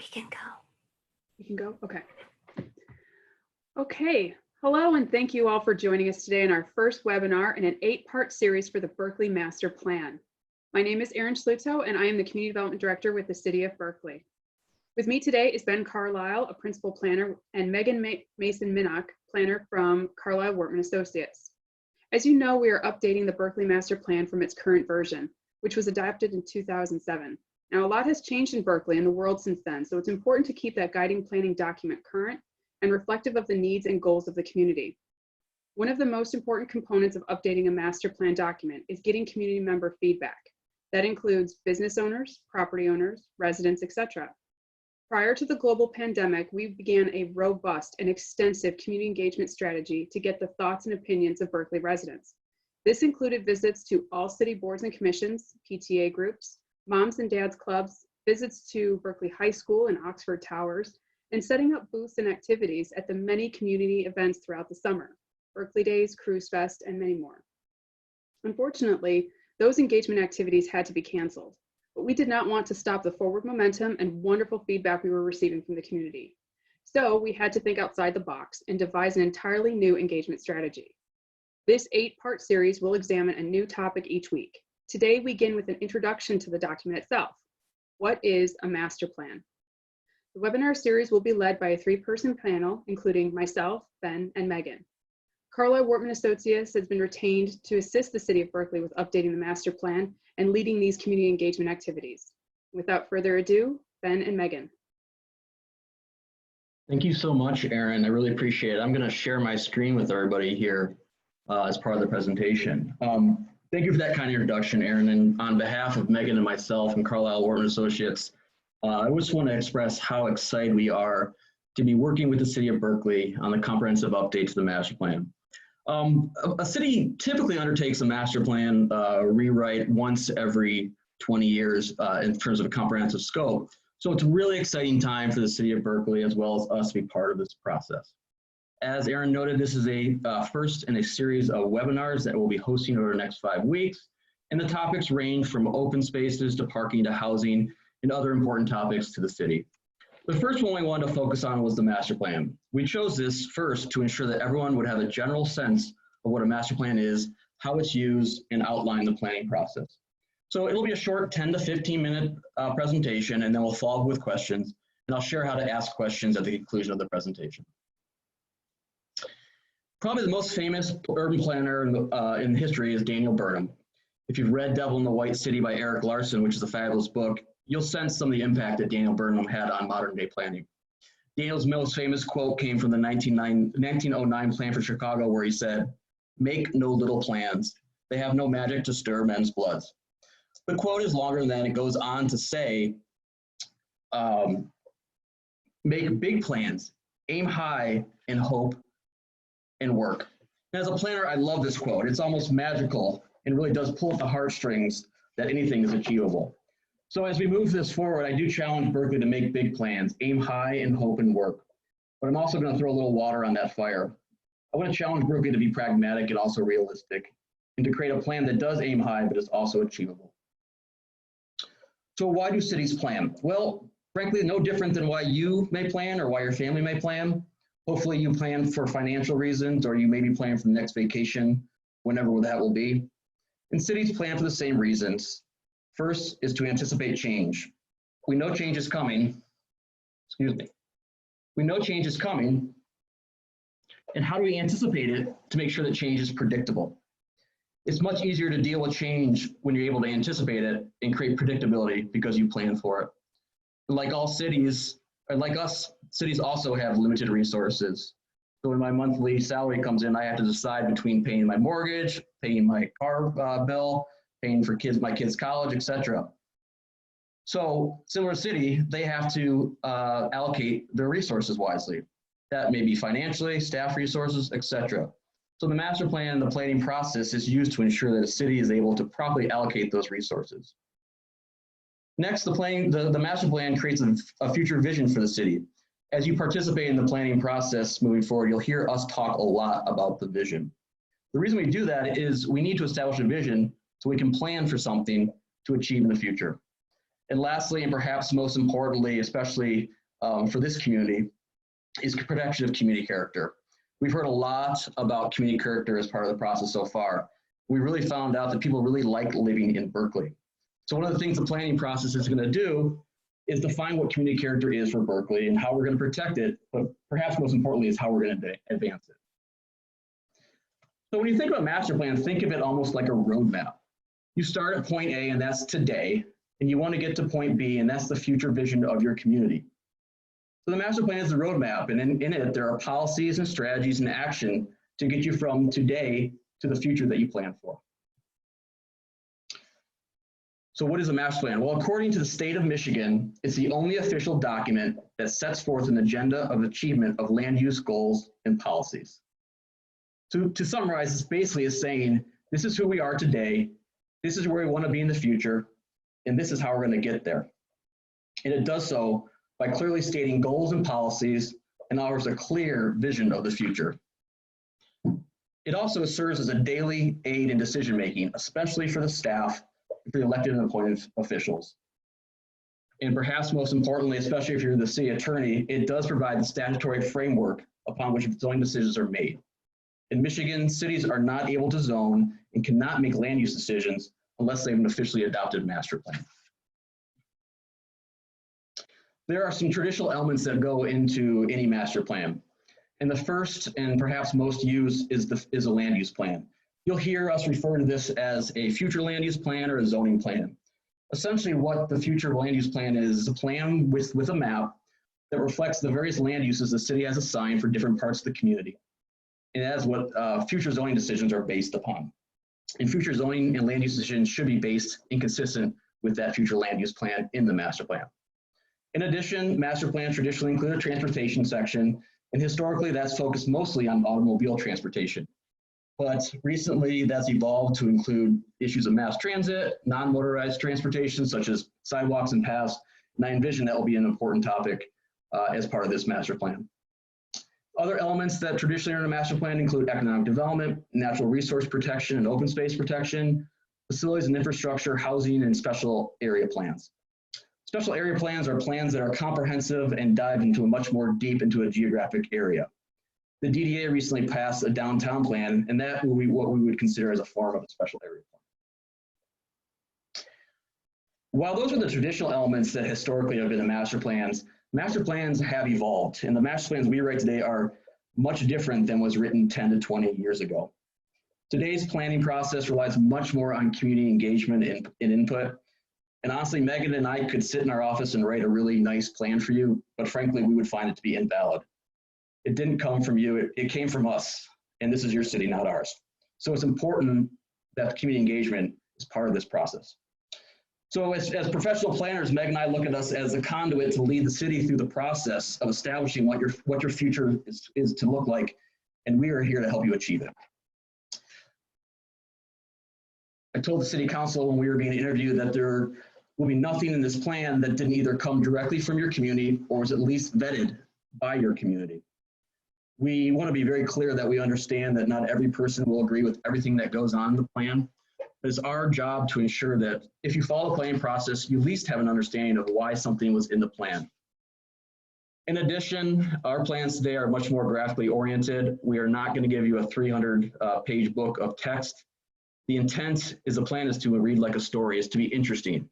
We can go. You can go? Okay. Okay. Hello, and thank you all for joining us today in our first webinar in an 8-part series for the Berkeley Master Plan. My name is Erin Schluto, and I am the Community Development Director with the City of Berkeley. With me today is Ben Carlisle, a principal planner, and Megan Mason-Minnock, planner from Carlisle Wortman Associates. As you know, we are updating the Berkeley Master Plan from its current version, which was adopted in 2007. Now, a lot has changed in Berkeley and the world since then, so it's important to keep that guiding planning document current and reflective of the needs and goals of the community. One of the most important components of updating a master plan document is getting community member feedback. That includes business owners, property owners, residents, etc. Prior to the global pandemic, we began a robust and extensive community engagement strategy to get the thoughts and opinions of Berkeley residents. This included visits to all city boards and commissions, PTA groups, moms and dads clubs, visits to Berkeley High School and Oxford Towers, and setting up booths and activities at the many community events throughout the summer, Berkeley Days, Cruise Fest, and many more. Unfortunately, those engagement activities had to be canceled, but we did not want to stop the forward momentum and wonderful feedback we were receiving from the community. So we had to think outside the box and devise an entirely new engagement strategy. This 8-part series will examine a new topic each week. Today, we begin with an introduction to the document itself. What is a master plan? The webinar series will be led by a 3-person panel, including myself, Ben, and Megan. Carlisle Wortman Associates has been retained to assist the City of Berkeley with updating the master plan and leading these community engagement activities. Without further ado, Ben and Megan. Thank you so much, Erin. I really appreciate it. I'm going to share my screen with everybody here as part of the presentation. Thank you for that kind of introduction, Erin. And on behalf of Megan and myself and Carlisle Wortman Associates, I just want to express how excited we are to be working with the City of Berkeley on the comprehensive update to the master plan. A city typically undertakes a master plan rewrite once every 20 years in terms of a comprehensive scope. So it's a really exciting time for the City of Berkeley as well as us to be part of this process. As Erin noted, this is a first in a series of webinars that we'll be hosting over the next 5 weeks. And the topics range from open spaces to parking to housing and other important topics to the city. The first one we wanted to focus on was the master plan. We chose this first to ensure that everyone would have a general sense of what a master plan is, how it's used, and outline the planning process. So it'll be a short 10 to 15 minute presentation, and then we'll follow up with questions, and I'll share how to ask questions at the conclusion of the presentation. Probably the most famous urban planner in history is Daniel Burnham. If you've read Devil in the White City by Eric Larson, which is a fabulous book, you'll sense some of the impact that Daniel Burnham had on modern day planning. Daniel's most famous quote came from the 1909 plan for Chicago, where he said, "Make no little plans. They have no magic to stir men's bloods." The quote is longer than that. It goes on to say, make big plans, aim high, and hope and work. And as a planner, I love this quote. It's almost magical and really does pull at the heartstrings that anything is achievable. So as we move this forward, I do challenge Berkeley to make big plans, aim high, and hope and work. But I'm also going to throw a little water on that fire. I want to challenge Berkeley to be pragmatic and also realistic, and to create a plan that does aim high, but is also achievable. So why do cities plan? Well, frankly, no different than why you may plan or why your family may plan. Hopefully you plan for financial reasons, or you may be planning for the next vacation, whenever that will be. And cities plan for the same reasons. First is to anticipate change. We know change is coming. Excuse me. We know change is coming. And how do we anticipate it to make sure that change is predictable? It's much easier to deal with change when you're able to anticipate it and create predictability because you plan for it. Like all cities, or like us, cities also have limited resources. So when my monthly salary comes in, I have to decide between paying my mortgage, paying my car bill, paying for my kids' college, etc. So similar city, they have to allocate their resources wisely. That may be financially, staff resources, etc. So the master plan and the planning process is used to ensure that a city is able to properly allocate those resources. Next, the master plan creates a future vision for the city. As you participate in the planning process moving forward, you'll hear us talk a lot about the vision. The reason we do that is we need to establish a vision so we can plan for something to achieve in the future. And lastly, and perhaps most importantly, especially for this community, is protection of community character. We've heard a lot about community character as part of the process so far. We really found out that people really like living in Berkeley. So one of the things the planning process is going to do is define what community character is for Berkeley and how we're going to protect it, but perhaps most importantly is how we're going to advance it. So when you think about master plan, think of it almost like a roadmap. You start at point A, and that's today, and you want to get to point B, and that's the future vision of your community. So the master plan is the roadmap, and in it, there are policies and strategies and action to get you from today to the future that you plan for. So what is a master plan? Well, according to the state of Michigan, it's the only official document that sets forth an agenda of achievement of land use goals and policies. To summarize, this basically is saying, this is who we are today, this is where we want to be in the future, and this is how we're going to get there. And it does so by clearly stating goals and policies and offers a clear vision of the future. It also serves as a daily aid in decision-making, especially for the staff, for the elected and appointed officials. And perhaps most importantly, especially if you're the city attorney, it does provide the statutory framework upon which zoning decisions are made. In Michigan, cities are not able to zone and cannot make land use decisions unless they have an officially adopted master plan. There are some traditional elements that go into any master plan. And the first and perhaps most used is a land use plan. You'll hear us refer to this as a future land use plan or a zoning plan. Essentially what the future land use plan is a plan with a map that reflects the various land uses the city has assigned for different parts of the community. And that's what future zoning decisions are based upon. And future zoning and land use decisions should be based and consistent with that future land use plan in the master plan. In addition, master plans traditionally include a transportation section, and historically that's focused mostly on automobile transportation. But recently that's evolved to include issues of mass transit, non-motorized transportation such as sidewalks and paths, and I envision that will be an important topic as part of this master plan. Other elements that traditionally are in a master plan include economic development, natural resource protection and open space protection, facilities and infrastructure, housing, and special area plans. Special area plans are plans that are comprehensive and dive into much more deep into a geographic area. The DDA recently passed a downtown plan, and that will be what we would consider as a form of a special area plan. While those are the traditional elements that historically have been in master plans have evolved, and the master plans we write today are much different than was written 10 to 20 years ago. Today's planning process relies much more on community engagement and input. And honestly, Megan and I could sit in our office and write a really nice plan for you, but frankly, we would find it to be invalid. It didn't come from you, it came from us, and this is your city, not ours. So it's important that community engagement is part of this process. So as professional planners, Meg and I look at us as a conduit to lead the city through the process of establishing what your future is to look like, and we are here to help you achieve it. I told the city council when we were being interviewed that there will be nothing in this plan that didn't either come directly from your community or was at least vetted by your community. We want to be very clear that we understand that not every person will agree with everything that goes on in the plan. It's our job to ensure that if you follow the planning process, you at least have an understanding of why something was in the plan. In addition, our plans today are much more graphically oriented. We are not going to give you a 300-page book of text. The intent is the plan is to read like a story, is to be interesting.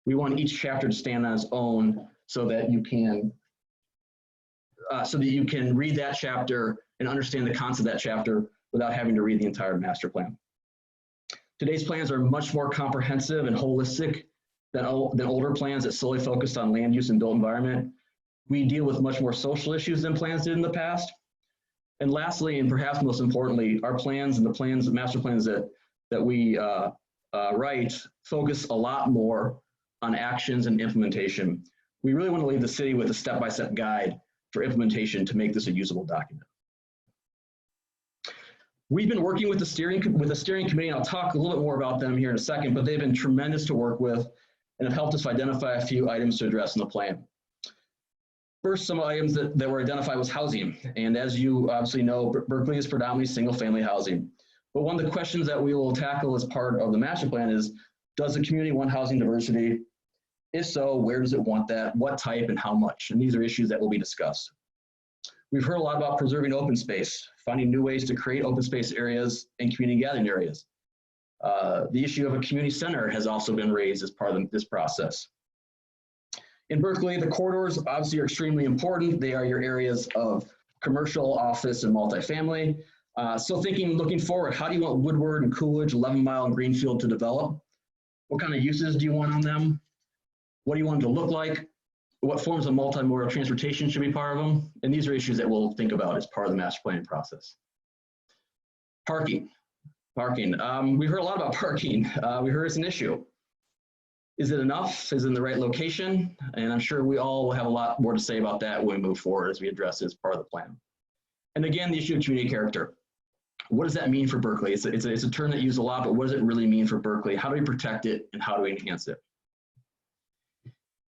We want each chapter to stand on its own so that you can read that chapter and understand the concept of that chapter without having to read the entire master plan. Today's plans are much more comprehensive and holistic than older plans that solely focused on land use and built environment. We deal with much more social issues than plans did in the past. And lastly, and perhaps most importantly, our plans and the master plans that we write focus a lot more on actions and implementation. We really want to leave the city with a step-by-step guide for implementation to make this a usable document. We've been working with the steering committee, and I'll talk a little bit more about them here in a second, but they've been tremendous to work with and have helped us identify a few items to address in the plan. First, some items that were identified was housing. And as you obviously know, Berkeley is predominantly single-family housing. But one of the questions that we will tackle as part of the master plan is, does the community want housing diversity? If so, where does it want that? What type and how much? And these are issues that will be discussed. We've heard a lot about preserving open space, finding new ways to create open space areas and community gathering areas. The issue of a community center has also been raised as part of this process. In Berkeley, the corridors obviously are extremely important. They are your areas of commercial, office, and multifamily. So looking forward, how do you want Woodward and Coolidge, 11 Mile, and Greenfield to develop? What kind of uses do you want on them? What do you want them to look like? What forms of multimodal transportation should be part of them? And these are issues that we'll think about as part of the master planning process. Parking. We heard a lot about parking. We heard it's an issue. Is it enough? Is it in the right location? And I'm sure we all will have a lot more to say about that when we move forward as we address it as part of the plan. And again, the issue of community character. What does that mean for Berkeley? It's a term that used a lot, but what does it really mean for Berkeley? How do we protect it and how do we enhance it?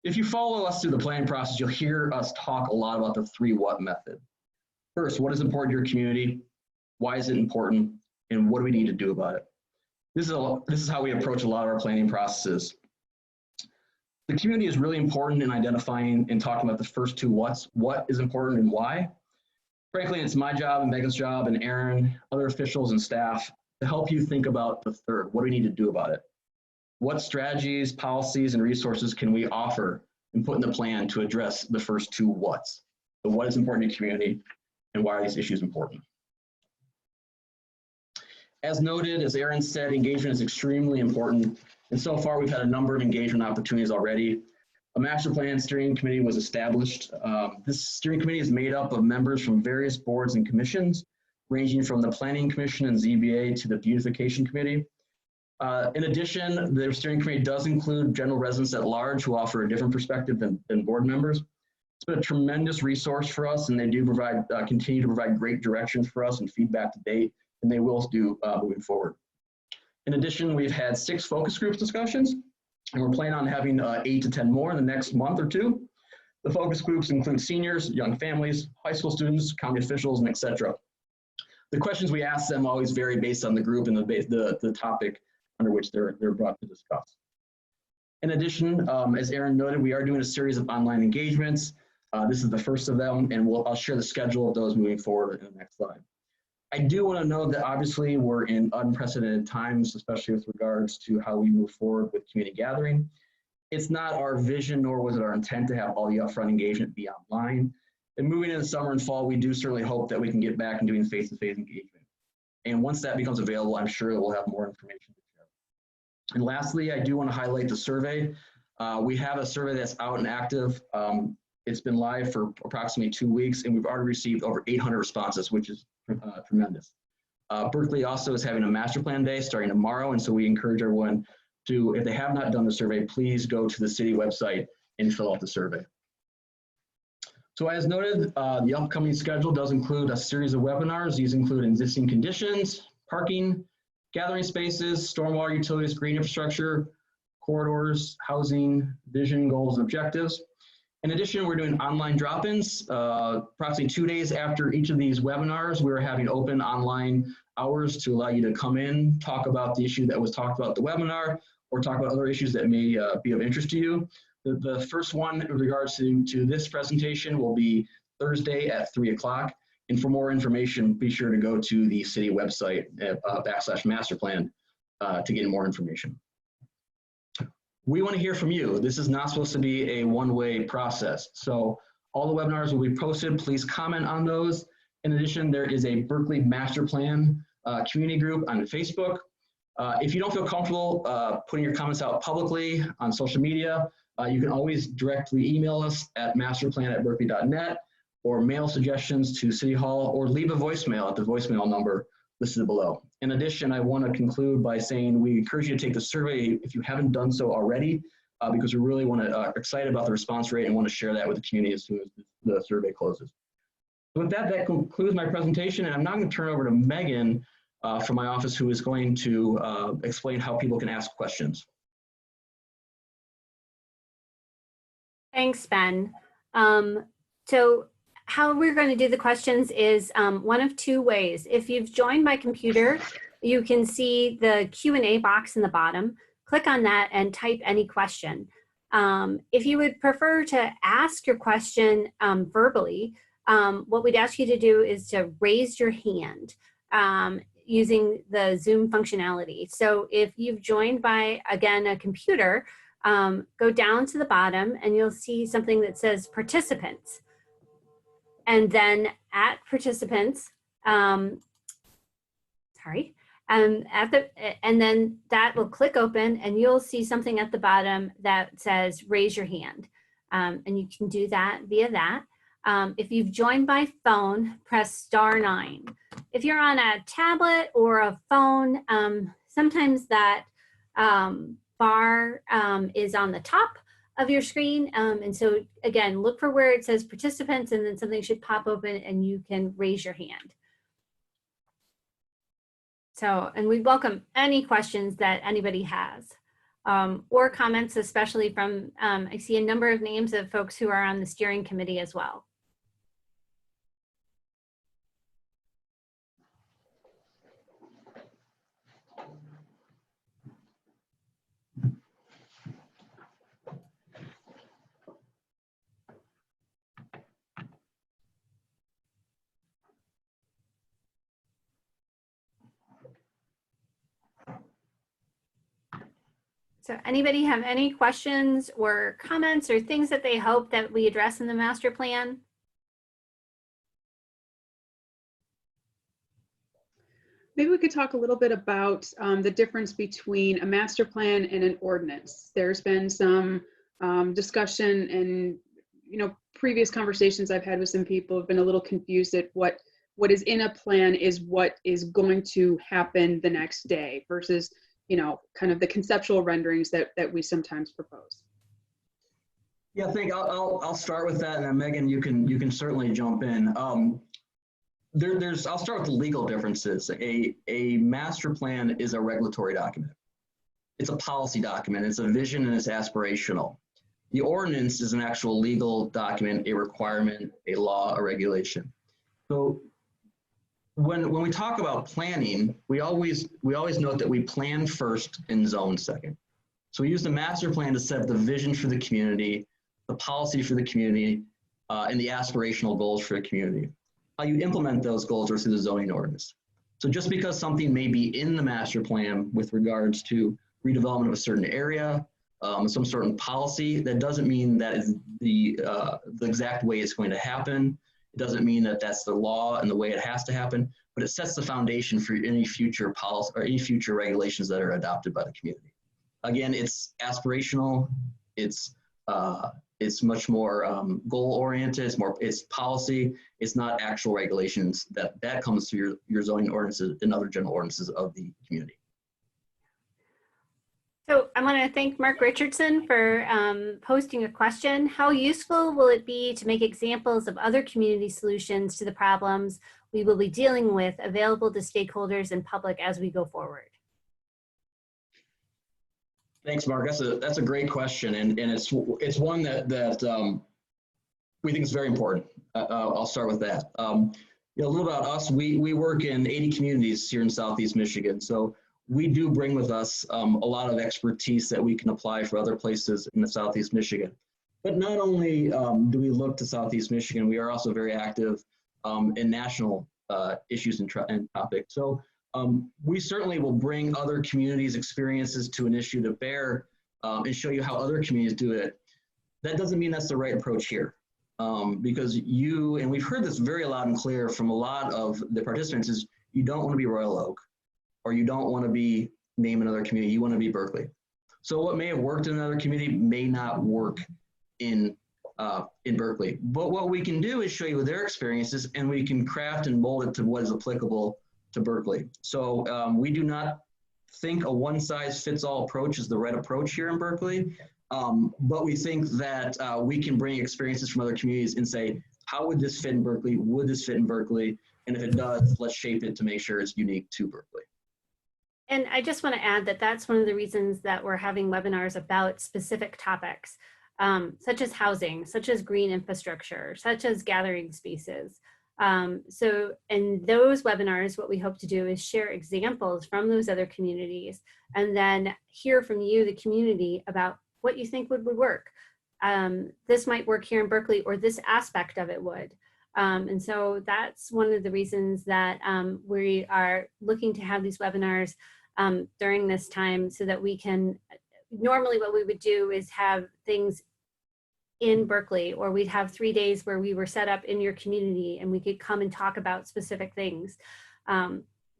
If you follow us through the planning process, you'll hear us talk a lot about the 3 what method. First, what is important to your community? Why is it important? And what do we need to do about it? This is how we approach a lot of our planning processes. The community is really important in identifying and talking about the first 2 whats. What is important and why? Frankly, it's my job and Megan's job and Aaron, other officials and staff to help you think about the third. What do we need to do about it? What strategies, policies, and resources can we offer and put in the plan to address the first 2 whats? So what is important to the community and why are these issues important? As noted, as Aaron said, engagement is extremely important. And so far, we've had a number of engagement opportunities already. A master plan steering committee was established. This steering committee is made up of members from various boards and commissions, ranging from the Planning Commission and ZBA to the Beautification Committee. In addition, the steering committee does include general residents at large who offer a different perspective than board members. It's been a tremendous resource for us, and they do continue to provide great direction for us and feedback to date, and they will do moving forward. In addition, we've had 6 focus group discussions, and we're planning on having 8 to 10 more in the next month or 2. The focus groups include seniors, young families, high school students, county officials, and etc. The questions we ask them always vary based on the group and the topic under which they're brought to discuss. In addition, as Aaron noted, we are doing a series of online engagements. This is the first of them, and I'll share the schedule of those moving forward in the next slide. I do want to note that obviously we're in unprecedented times, especially with regards to how we move forward with community gathering. It's not our vision, nor was it our intent to have all the upfront engagement be online. And moving into summer and fall, we do certainly hope that we can get back and doing face-to-face engagement. And once that becomes available, I'm sure that we'll have more information to share. And lastly, I do want to highlight the survey. We have a survey that's out and active. It's been live for approximately 2 weeks, and we've already received over 800 responses, which is tremendous. Berkeley also is having a master plan day starting tomorrow, and so we encourage everyone to, if they have not done the survey, please go to the city website and fill out the survey. So as noted, the upcoming schedule does include a series of webinars. These include existing conditions, parking, gathering spaces, stormwater utilities, green infrastructure, corridors, housing, vision, goals, and objectives. In addition, we're doing online drop-ins. Approximately 2 days after each of these webinars, we're having open online hours to allow you to come in, talk about the issue that was talked about at the webinar, or talk about other issues that may be of interest to you. The first one in regards to this presentation will be Thursday at 3 o'clock. And for more information, be sure to go to the city website at /masterplan to get more information. We want to hear from you. This is not supposed to be a one-way process. So all the webinars will be posted. Please comment on those. In addition, there is a Berkeley Master Plan community group on Facebook. If you don't feel comfortable putting your comments out publicly on social media, you can always directly email us at masterplan@berkeley.net or mail suggestions to City Hall or leave a voicemail at the voicemail number listed below. In addition, I want to conclude by saying we encourage you to take the survey if you haven't done so already, because we really excited about the response rate and want to share that with the community as soon as the survey closes. So with that, that concludes my presentation, and I'm now going to turn over to Megan from my office, who is going to explain how people can ask questions. Thanks, Ben. So how we're going to do the questions is one of 2 ways. If you've joined my computer, you can see the Q&A box in the bottom. Click on that and type any question. If you would prefer to ask your question verbally, what we'd ask you to do is to raise your hand using the Zoom functionality. So if you've joined by, again, a computer, go down to the bottom and you'll see something that says participants. And then at participants, and then that will click open and you'll see something at the bottom that says raise your hand. And you can do that via that. If you've joined by phone, press *9. If you're on a tablet or a phone, sometimes that bar is on the top of your screen. And so again, look for where it says participants and then something should pop open and you can raise your hand. So, and we welcome any questions that anybody has or comments, especially from, I see a number of names of folks who are on the steering committee as well. So anybody have any questions or comments or things that they hope that we address in the master plan? Maybe we could talk a little bit about the difference between a master plan and an ordinance. There's been some discussion and, previous conversations I've had with some people have been a little confused at what is in a plan is what is going to happen the next day versus kind of the conceptual renderings that we sometimes propose. Yeah, I think I'll start with that, and then Megan, you can certainly jump in. I'll start with the legal differences. A master plan is a regulatory document. It's a policy document. It's a vision and it's aspirational. The ordinance is an actual legal document, a requirement, a law, a regulation. So when we talk about planning, we always note that we plan first and zone second. So we use the master plan to set the vision for the community, the policy for the community, and the aspirational goals for the community. How you implement those goals are through the zoning ordinance. So just because something may be in the master plan with regards to redevelopment of a certain area, some certain policy, that doesn't mean that is the exact way it's going to happen. It doesn't mean that that's the law and the way it has to happen, but it sets the foundation for any future policy or any future regulations that are adopted by the community. Again, it's aspirational. It's much more goal-oriented. It's policy. It's not actual regulations. That comes through your zoning ordinances and other general ordinances of the community. So I want to thank Mark Richardson for posting a question. How useful will it be to make examples of other community solutions to the problems we will be dealing with available to stakeholders and public as we go forward? Thanks, Mark. That's a great question, and it's one that we think is very important. I'll start with that. A little about us. We work in 80 communities here in Southeast Michigan, so we do bring with us a lot of expertise that we can apply for other places in the Southeast Michigan. But not only do we look to Southeast Michigan, we are also very active in national issues and topics. So we certainly will bring other communities' experiences to an issue to bear and show you how other communities do it. That doesn't mean that's the right approach here. Because and we've heard this very loud and clear from a lot of the participants, is you don't want to be Royal Oak, or you don't want to be name another community, you want to be Berkeley. So what may have worked in another community may not work in Berkeley. But what we can do is show you their experiences, and we can craft and mold it to what is applicable to Berkeley. So we do not think a one-size-fits-all approach is the right approach here in Berkeley, but we think that we can bring experiences from other communities and say, how would this fit in Berkeley? Would this fit in Berkeley? And if it does, let's shape it to make sure it's unique to Berkeley. And I just want to add that that's one of the reasons that we're having webinars about specific topics, such as housing, such as green infrastructure, such as gathering spaces. So in those webinars, what we hope to do is share examples from those other communities and then hear from you, the community, about what you think would work. This might work here in Berkeley, or this aspect of it would. And so that's one of the reasons that we are looking to have these webinars during this time, so that we can, normally what we would do is have things in Berkeley, or we'd have 3 days where we were set up in your community and we could come and talk about specific things.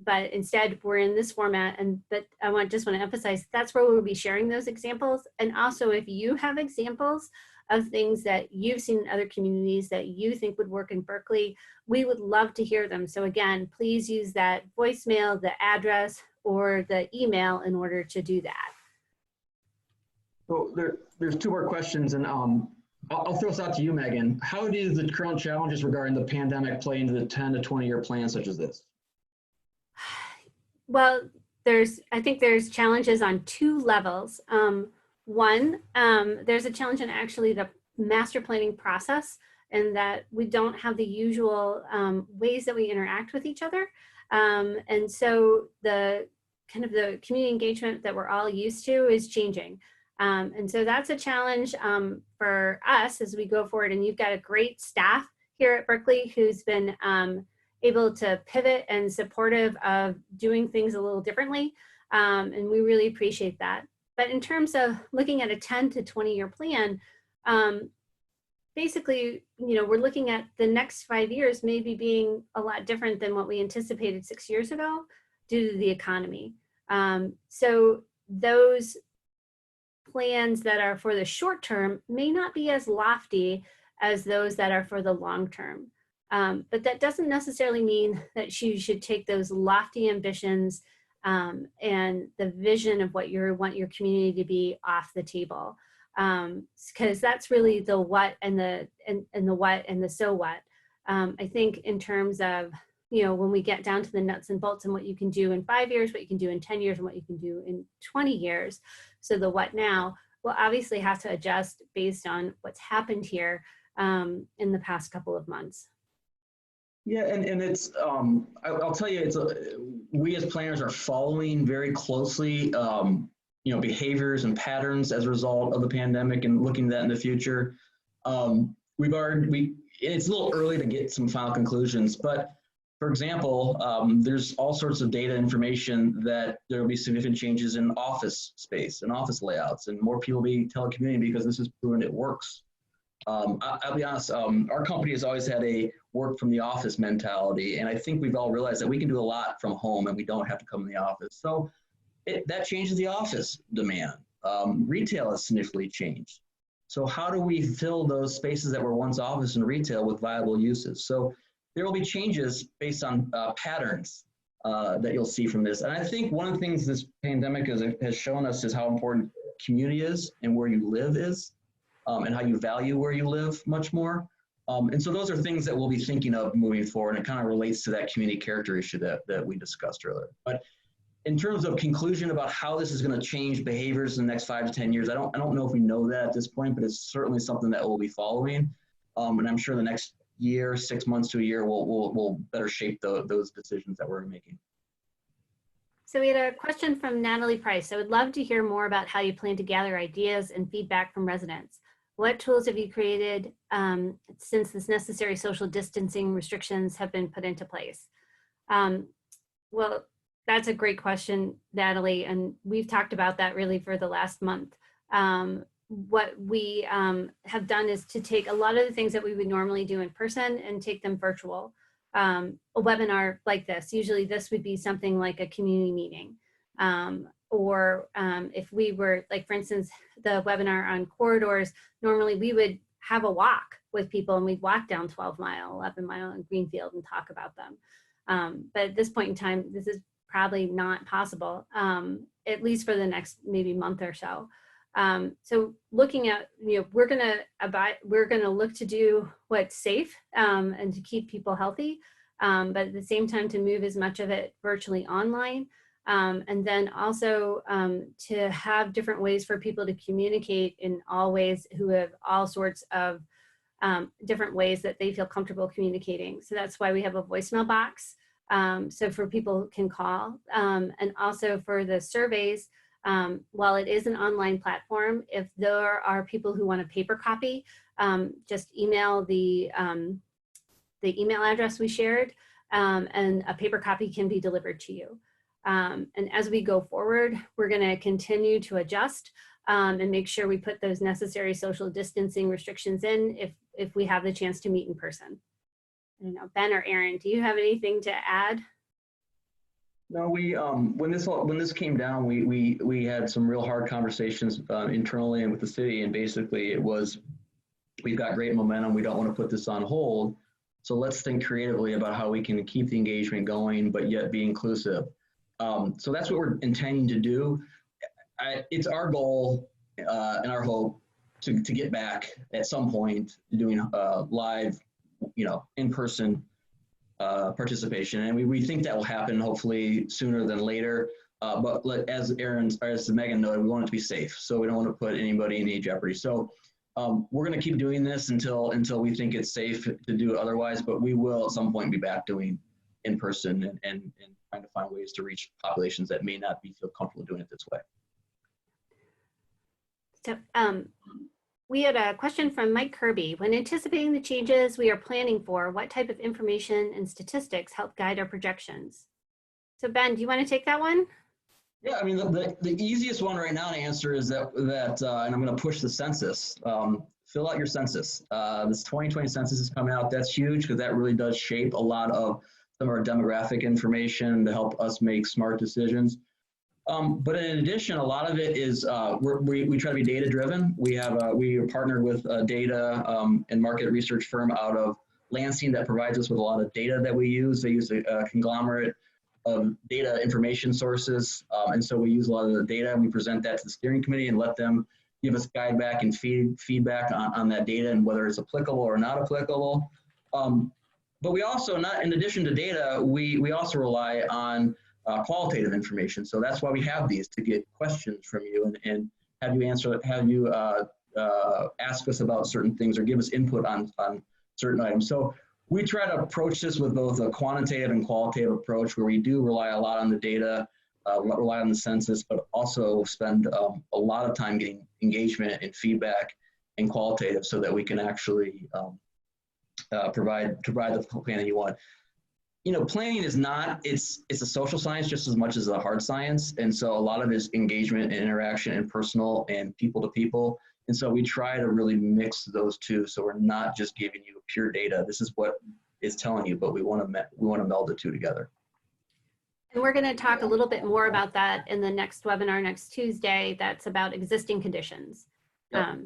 But instead we're in this format, but I just want to emphasize that's where we'll be sharing those examples. And also, if you have examples of things that you've seen in other communities that you think would work in Berkeley, we would love to hear them. So again, please use that voicemail, the address, or the email in order to do that. So there's 2 more questions, and I'll throw this out to you, Megan. How do the current challenges regarding the pandemic play into the 10 to 20-year plan such as this? Well, I think there's challenges on 2 levels. One, there's a challenge in actually the master planning process, and that we don't have the usual ways that we interact with each other. And so the community engagement that we're all used to is changing. And so that's a challenge for us as we go forward. And you've got a great staff here at Berkeley who's been able to pivot and supportive of doing things a little differently. And we really appreciate that. But in terms of looking at a 10 to 20-year plan, basically, we're looking at the next 5 years maybe being a lot different than what we anticipated 6 years ago due to the economy. So those plans that are for the short term may not be as lofty as those that are for the long term. But that doesn't necessarily mean that you should take those lofty ambitions and the vision of what you want your community to be off the table, because that's really the what and the what and the so what. I think in terms of when we get down to the nuts and bolts and what you can do in 5 years, what you can do in 10 years, and what you can do in 20 years. So the what now will obviously have to adjust based on what's happened here in the past couple of months. Yeah, and it's, I'll tell you, we as planners are following very closely, behaviors and patterns as a result of the pandemic and looking at that in the future. It's a little early to get some final conclusions, but for example, there's all sorts of data information that there will be significant changes in office space and office layouts, and more people will be telecommuting because this has proven it works. I'll be honest, our company has always had a work from the office mentality, and I think we've all realized that we can do a lot from home and we don't have to come in the office. So that changes the office demand. Retail has significantly changed. So how do we fill those spaces that were once office and retail with viable uses? So there will be changes based on patterns that you'll see from this. And I think one of the things this pandemic has shown us is how important community is and where you live is. And how you value where you live much more. And so those are things that we'll be thinking of moving forward, and it kind of relates to that community character issue that we discussed earlier. But in terms of conclusion about how this is going to change behaviors in the next 5 to 10 years, I don't know if we know that at this point, but it's certainly something that we'll be following. And I'm sure the next year, 6 months to a year, we'll better shape those decisions that we're making. So we had a question from Natalie Price. I would love to hear more about how you plan to gather ideas and feedback from residents. What tools have you created since this necessary social distancing restrictions have been put into place? Well, that's a great question, Natalie, and we've talked about that really for the last month. What we have done is to take a lot of the things that we would normally do in person and take them virtual. A webinar like this, usually this would be something like a community meeting. Or if we were, like for instance, the webinar on corridors, normally we would have a walk with people and we'd walk down 12 Mile, 11 Mile in Greenfield and talk about them. But at this point in time, this is probably not possible, at least for the next maybe month or so. So looking at, we're gonna look to do what's safe and to keep people healthy, but at the same time to move as much of it virtually online. And then also to have different ways for people to communicate in all ways, who have all sorts of different ways that they feel comfortable communicating. So that's why we have a voicemail box. So for people can call, and also for the surveys, While it is an online platform, if there are people who want a paper copy, just email the email address we shared, and a paper copy can be delivered to you. And as we go forward, we're going to continue to adjust and make sure we put those necessary social distancing restrictions in if we have the chance to meet in person. I don't know, Ben or Aaron, do you have anything to add? No, we when this came down, we had some real hard conversations internally and with the city, and basically it was, we've got great momentum. We don't want to put this on hold, so let's think creatively about how we can keep the engagement going, but yet be inclusive. So that's what we're intending to do. It's our goal and our hope to get back at some point to doing live, in-person participation, and we think that will happen hopefully sooner than later. But as Megan noted, we want it to be safe, so we don't want to put anybody in any jeopardy. So we're going to keep doing this until we think it's safe to do it otherwise. But we will at some point be back doing in person and trying to find ways to reach populations that may not feel comfortable doing it this way. So we had a question from Mike Kirby. When anticipating the changes we are planning for, what type of information and statistics help guide our projections? So Ben, do you want to take that one? Yeah, I mean, the easiest one right now to answer is that and I'm going to push the census. Fill out your census. This 2020 census is coming out. That's huge because that really does shape a lot of some of our demographic information to help us make smart decisions. But in addition, a lot of it is we try to be data driven. We are partnered with a data and market research firm out of Lansing that provides us with a lot of data that we use. They use a conglomerate of data information sources, and so we use a lot of the data and we present that to the steering committee and let them give us guide back and feedback on that data and whether it's applicable or not applicable. But we also, in addition to data, we also rely on qualitative information. So that's why we have these, to get questions from you and have you ask us about certain things or give us input on certain items. So we try to approach this with both a quantitative and qualitative approach, where we do rely a lot on the data, rely on the census, but also spend a lot of time getting engagement and feedback and qualitative so that we can actually provide the plan that you want. Planning is not, it's a social science just as much as a hard science. And so a lot of it is engagement and interaction and personal and people to people. And so we try to really mix those two. So we're not just giving you pure data. This is what it's telling you, but we want to meld the two together. And we're going to talk a little bit more about that in the next webinar next Tuesday. That's about existing conditions. Yep.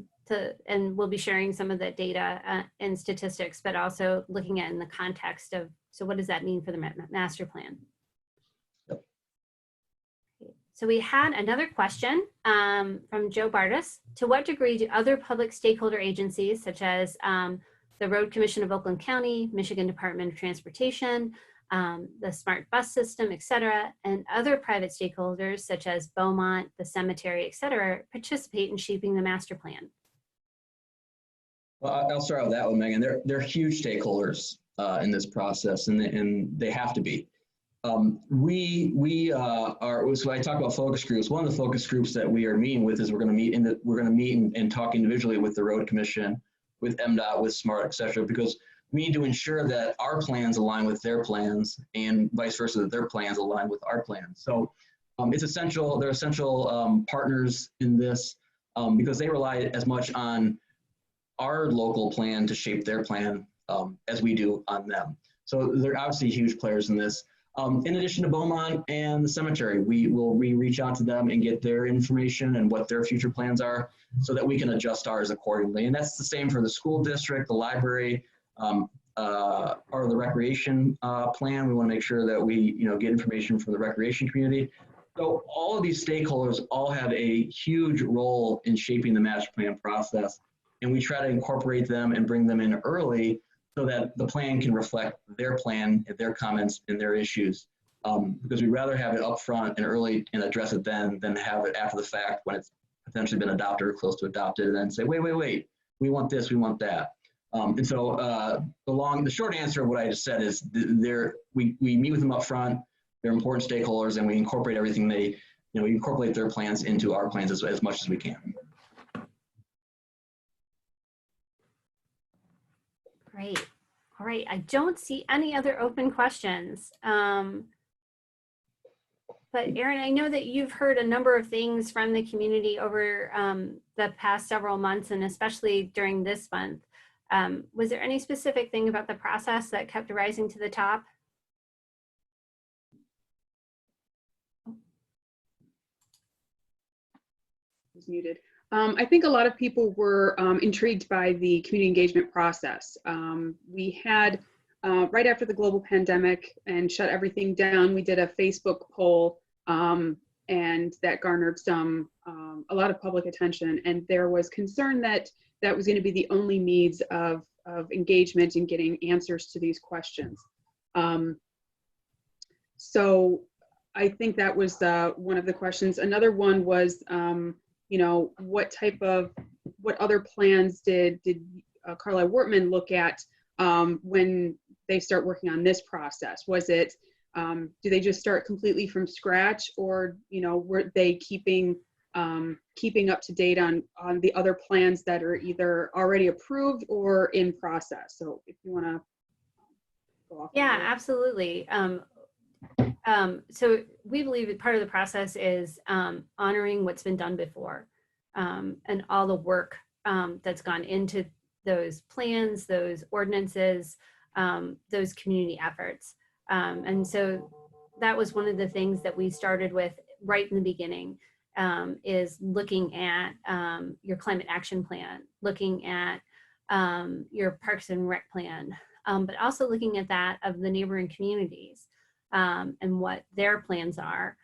And we'll be sharing some of the data and statistics, but also looking at in the context of, so what does that mean for the master plan? Yep. So we had another question from Joe Bardis. To what degree do other public stakeholder agencies, such as the Road Commission of Oakland County, Michigan Department of Transportation, the Smart Bus System, et cetera, and other private stakeholders, such as Beaumont, the cemetery, et cetera, participate in shaping the master plan? Well, I'll start with that one, Megan. They're huge stakeholders in this process, and they have to be. So I talk about focus groups. One of the focus groups that we are meeting with is we're going to meet and talk individually with the Road Commission, with MDOT, with SMART, et cetera, because we need to ensure that our plans align with their plans and vice versa, that their plans align with our plans. So it's essential. They're essential partners in this because they rely as much on our local plan to shape their plan as we do on them. So they're obviously huge players in this. In addition to Beaumont and the cemetery, we reach out to them and get their information and what their future plans are so that we can adjust ours accordingly. And that's the same for the school district, the library, part of the recreation plan. We want to make sure that we get information from the recreation community. So all of these stakeholders all have a huge role in shaping the master plan process. And we try to incorporate them and bring them in early so that the plan can reflect their plan, their comments, and their issues. Because we'd rather have it up front and early and address it then than have it after the fact when it's potentially been adopted or close to adopted, and then say, wait, we want this, we want that. And so the short answer of what I just said is we meet with them up front. They're important stakeholders, and we incorporate everything incorporate their plans into our plans as much as we can. Great. All right. I don't see any other open questions. But Erin, I know that you've heard a number of things from the community over the past several months, and especially during this month. Was there any specific thing about the process that kept rising to the top? Was muted. I think a lot of people were intrigued by the community engagement process. We had, right after the global pandemic and shut everything down, we did a Facebook poll, and that garnered a lot of public attention. And there was concern that that was going to be the only means of engagement and getting answers to these questions. So I think that was one of the questions. Another one was, what other plans did Carlisle Wortman look at when they start working on this process? Was it, do they just start completely from scratch, or, were they keeping up to date on the other plans that are either already approved or in process? So if you want to go off. Yeah, absolutely. So we believe that part of the process is honoring what's been done before, and all the work that's gone into those plans, those ordinances, those community efforts. And so that was one of the things that we started with right in the beginning, is looking at your climate action plan, looking at your Parks and Rec plan, but also looking at that of the neighboring communities. And what their plans are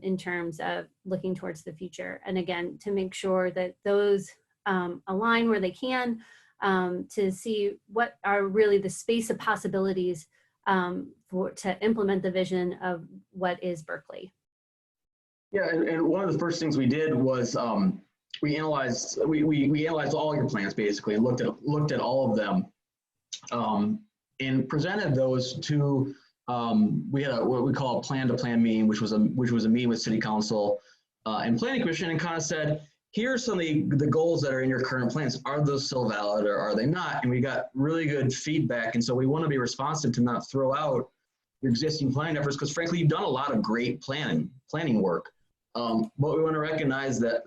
in terms of looking towards the future. And again, to make sure that those align where they can, to see what are really the space of possibilities to implement the vision of what is Berkeley. Yeah, and one of the first things we did was we analyzed all your plans basically, and looked at all of them, and presented those to. We had what we call a plan-to-plan meeting, which was a meeting with City Council and Planning Commission, and kind of said, here are some of the goals that are in your current plans. Are those still valid, or are they not? And we got really good feedback, and so we want to be responsive to not throw out your existing planning efforts, because frankly, you've done a lot of great planning work. But we want to recognize that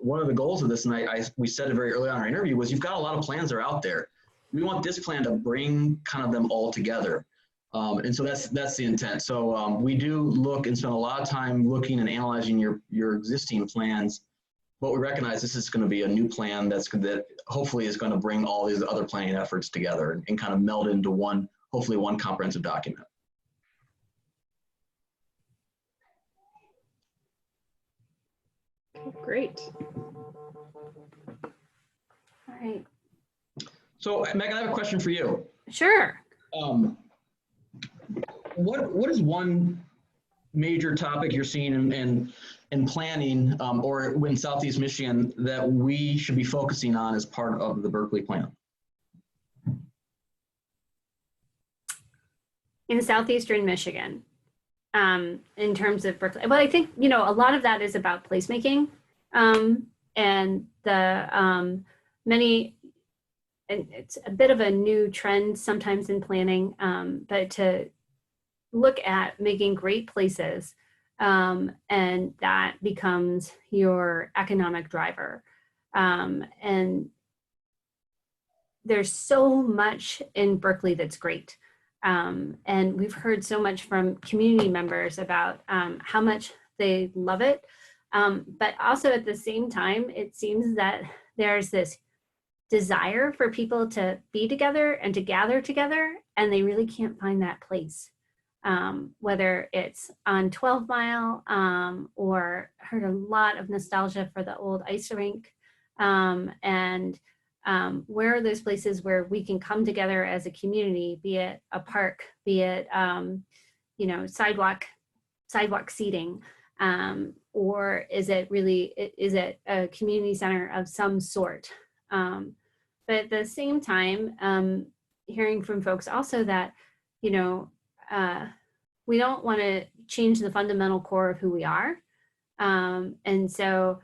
one of the goals of this, and we said it very early on in our interview, was you've got a lot of plans that are out there. We want this plan to bring kind of them all together. And so that's the intent. So we do look and spend a lot of time looking and analyzing your existing plans, but we recognize this is going to be a new plan that hopefully is going to bring all these other planning efforts together and kind of meld into hopefully one comprehensive document. Great. All right. So Megan, I have a question for you. Sure. What is one major topic you're seeing in planning or in Southeast Michigan that we should be focusing on as part of the Berkeley Plan? In Southeastern Michigan, in terms of Berkeley, well, I think, a lot of that is about placemaking, and the and it's a bit of a new trend sometimes in planning, but to look at making great places, and that becomes your economic driver. And there's so much in Berkeley that's great. And we've heard so much from community members about how much they love it. But also at the same time, it seems that there's this desire for people to be together and to gather together, and they really can't find that place. Whether it's on 12 Mile, or heard a lot of nostalgia for the old ice rink, and where are those places where we can come together as a community, be it a park, be it sidewalk seating, or is it a community center of some sort? But at the same time, hearing from folks also that, we don't want to change the fundamental core of who we are. And so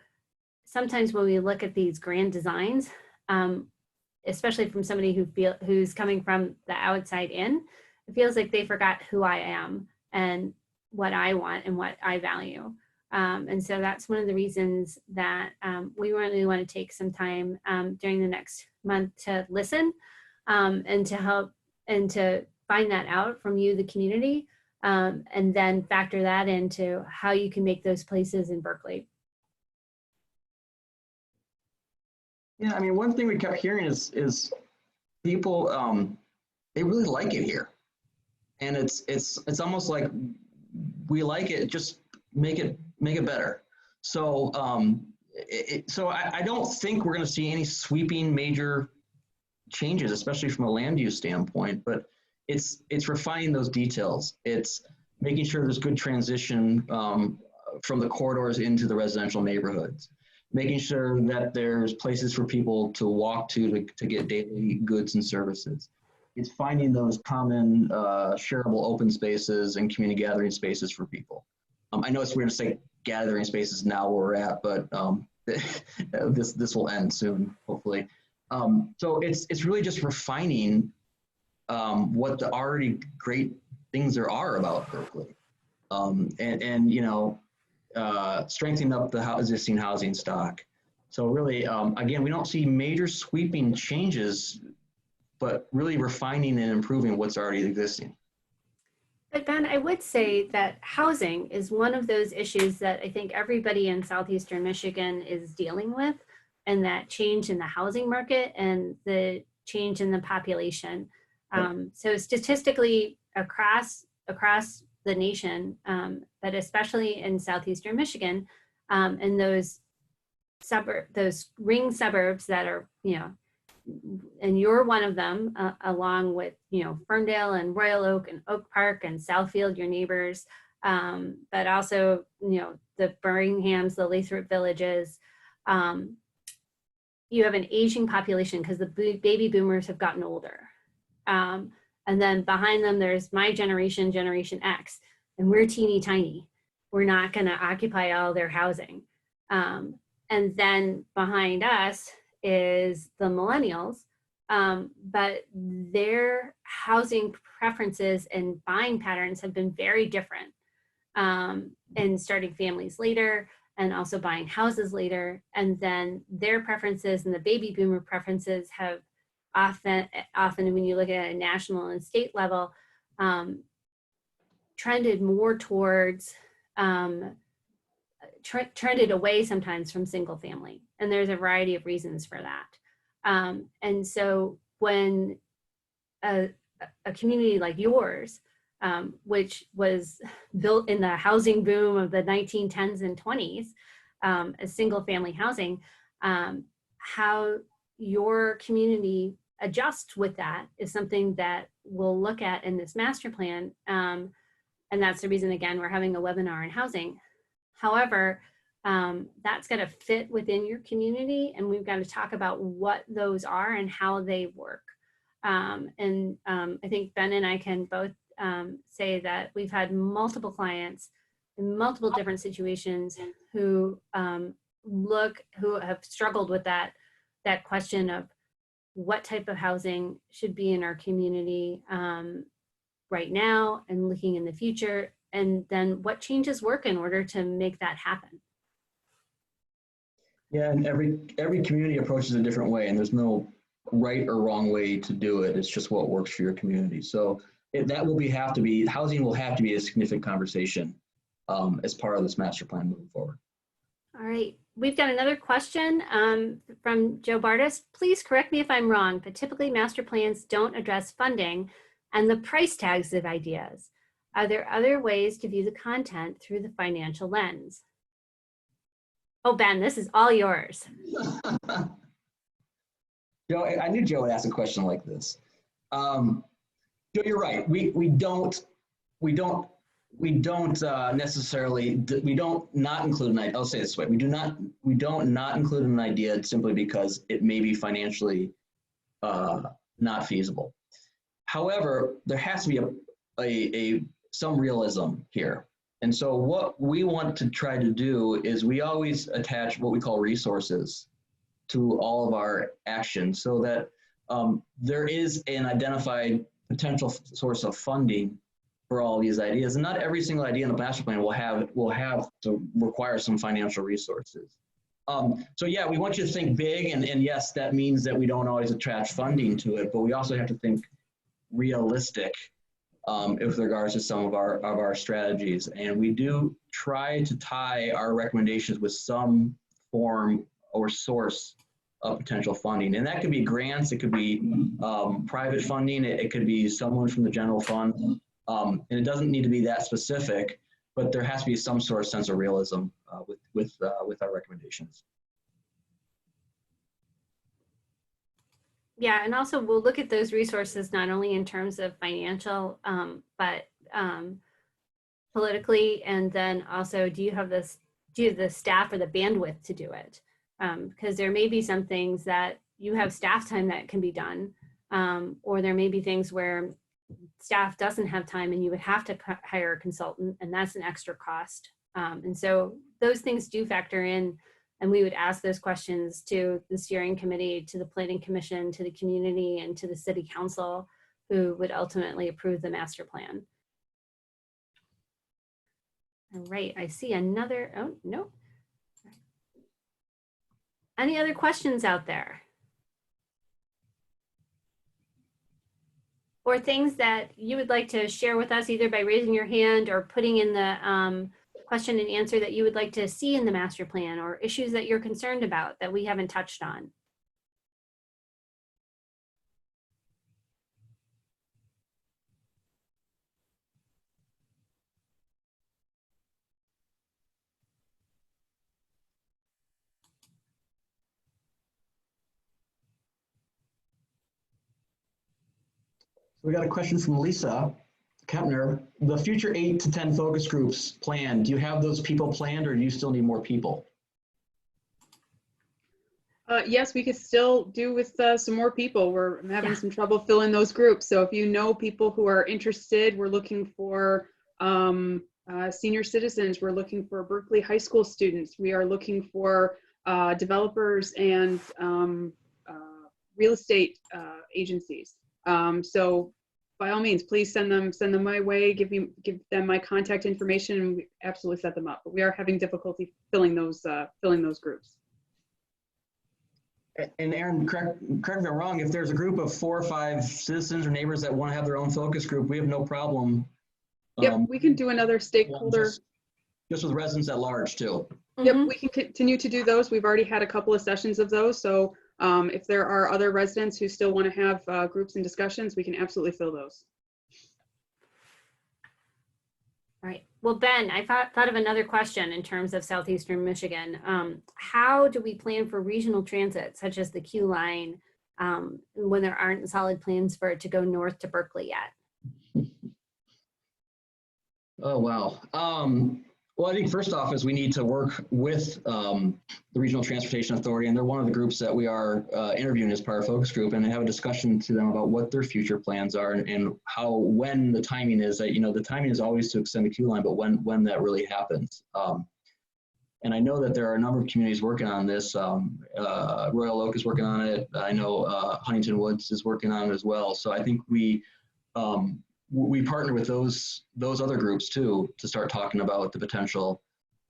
sometimes when we look at these grand designs, especially from somebody who's coming from the outside in, it feels like they forgot who I am and what I want and what I value. And so that's one of the reasons that we really want to take some time during the next month to listen and to help and to find that out from you, the community, and then factor that into how you can make those places in Berkeley. Yeah, I mean, one thing we kept hearing is people, they really like it here. And it's almost like we like it, just make it better. So I don't think we're going to see any sweeping major changes, especially from a land use standpoint. But it's refining those details. It's making sure there's good transition from the corridors into the residential neighborhoods. Making sure that there's places for people to walk to get daily goods and services. It's finding those common shareable open spaces and community gathering spaces for people. I know it's weird to say gathering spaces now where we're at, but this will end soon, hopefully. So it's really just refining what the already great things there are about Berkeley, and you know, strengthening up the existing housing stock. So really, again, we don't see major sweeping changes, but really refining and improving what's already existing. But Ben, I would say that housing is one of those issues that I think everybody in Southeastern Michigan is dealing with, and that change in the housing market and the change in the population. So statistically across the nation, but especially in Southeastern Michigan, and those ring suburbs that are, you know, and you're one of them, along with, you know, Ferndale and Royal Oak and Oak Park and Southfield, your neighbors, but also, you know, the Birminghams, the Lathrop villages. You have an aging population because the baby boomers have gotten older. And then behind them, there's my generation, Generation X, and we're teeny tiny. We're not going to occupy all their housing. And then behind us is the millennials, but their housing preferences and buying patterns have been very different, and starting families later and also buying houses later. And then their preferences and the baby boomer preferences have often when you look at a national and state level, trended more towards, trended away sometimes from single family. And there's a variety of reasons for that. And so when a community like yours, which was built in the housing boom of the 1910s and 20s, as single family housing, how your community adjusts with that is something that we'll look at in this master plan. And that's the reason, again, we're having a webinar on housing. However, that's got to fit within your community, and we've got to talk about what those are and how they work. And I think Ben and I can both say that we've had multiple clients in multiple different situations who who have struggled with that question of what type of housing should be in our community right now and looking in the future, and then what changes work in order to make that happen. Yeah, and every community approaches a different way, and there's no right or wrong way to do it. It's just what works for your community. So housing will have to be a significant conversation as part of this master plan moving forward. All right, we've got another question from Joe Bardis. Please correct me if I'm wrong, but typically master plans don't address funding and the price tags of ideas. Are there other ways to view the content through the financial lens? Oh, Ben, this is all yours. Joe, I knew Joe would ask a question like this. Joe, you're right. We don't necessarily, we don't not include an idea. I'll say it this way. We don't not include an idea simply because it may be financially not feasible. However, there has to be some realism here. And so what we want to try to do is we always attach what we call resources to all of our actions so that there is an identified potential source of funding for all these ideas. And not every single idea in the master plan will have to require some financial resources. So yeah, we want you to think big, and yes, that means that we don't always attach funding to it, but we also have to think realistic with regards to some of our strategies. And we do try to tie our recommendations with some form or source of potential funding. And that could be grants, it could be private funding, it could be someone from the general fund. And it doesn't need to be that specific, but there has to be some sort of sense of realism with our recommendations. Yeah, and also we'll look at those resources not only in terms of financial, but politically, and then also do you have the staff or the bandwidth to do it? Because there may be some things that you have staff time that can be done, or there may be things where staff doesn't have time and you would have to hire a consultant, and that's an extra cost. And so those things do factor in, and we would ask those questions to the steering committee, to the planning commission, to the community, and to the city council, who would ultimately approve the master plan. All right, I see another, oh, no. Any other questions out there? Or things that you would like to share with us, either by raising your hand or putting in the question and answer that you would like to see in the master plan, or issues that you're concerned about that we haven't touched on? We got a question from Lisa Kempner. The future 8 to 10 focus groups planned, do you have those people planned, or do you still need more people? Yes, we could still do with some more people. We're having some trouble filling those groups. So if you know people who are interested, we're looking for senior citizens. We're looking for Berkeley high school students. We are looking for developers and real estate agencies. So by all means, please send them my way, give them my contact information, and we absolutely set them up. But we are having difficulty filling those groups. And Aaron, correct me if I'm wrong, if there's a group of 4 or 5 citizens or neighbors that want to have their own focus group, we have no problem. Yep, we can do another stakeholder. Just with residents at large too. Yep, we can continue to do those. We've already had a couple of sessions of those. So if there are other residents who still want to have groups and discussions, we can absolutely fill those. All right. Well, Ben, I thought of another question in terms of Southeastern Michigan. How do we plan for regional transit, such as the Q line, when there aren't solid plans for it to go north to Berkeley yet? Oh, wow. Well, I think first off is we need to work with the Regional Transportation Authority, and they're one of the groups that we are interviewing as part of focus group, and have a discussion to them about what their future plans are and when the timing is. That, the timing is always to extend the Q line, but when that really happens. And I know that there are a number of communities working on this. Royal Oak is working on it. I know Huntington Woods is working on it as well. So I think we partner with those other groups too to start talking about the potential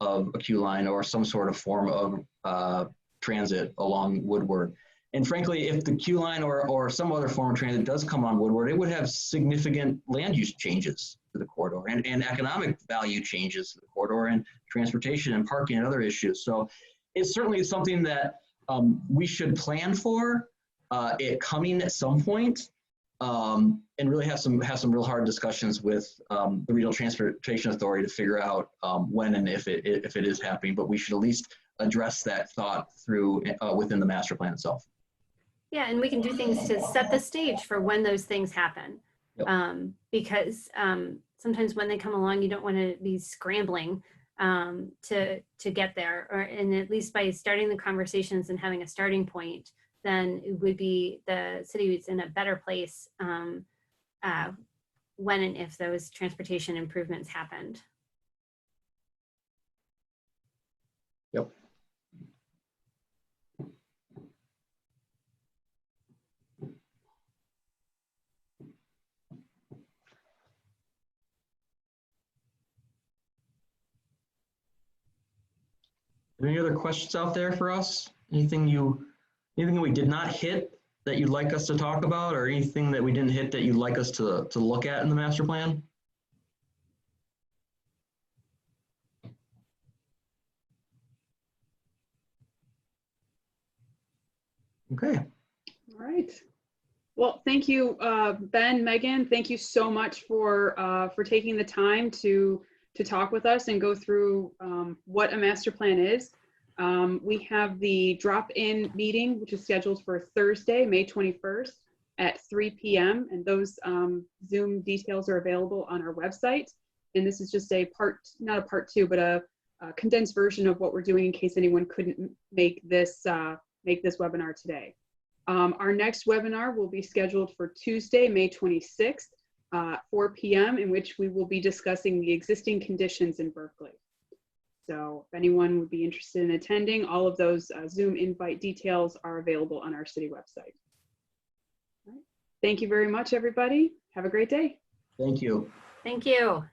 of a Q line or some sort of form of transit along Woodward. And frankly, if the Q line or some other form of transit does come on Woodward, it would have significant land use changes to the corridor and economic value changes to the corridor, and transportation and parking and other issues. So it's certainly something that we should plan for it coming at some point. And really have some real hard discussions with the Regional Transportation Authority to figure out when and if it is happening. But we should at least address that thought through within the master plan itself. Yeah, and we can do things to set the stage for when those things happen. Yep. Because sometimes when they come along, you don't want to be scrambling to get there, and at least by starting the conversations and having a starting point, then it would be the city is in a better place when and if those transportation improvements happened. Yep. Any other questions out there for us? Anything we did not hit that you'd like us to talk about, or anything that we didn't hit that you'd like us to look at in the master plan? Okay. All right. Well, thank you, Ben, Megan. Thank you so much for taking the time to talk with us and go through what a master plan is. We have the drop-in meeting, which is scheduled for Thursday, May 21st at 3 p.m. And those Zoom details are available on our website. And this is just a not a part two, but a condensed version of what we're doing in case anyone couldn't make this webinar today. Our next webinar will be scheduled for Tuesday, May 26th, 4 p.m., in which we will be discussing the existing conditions in Berkeley. So if anyone would be interested in attending, all of those Zoom invite details are available on our city website. All right. Thank you very much, everybody. Have a great day. Thank you. Thank you.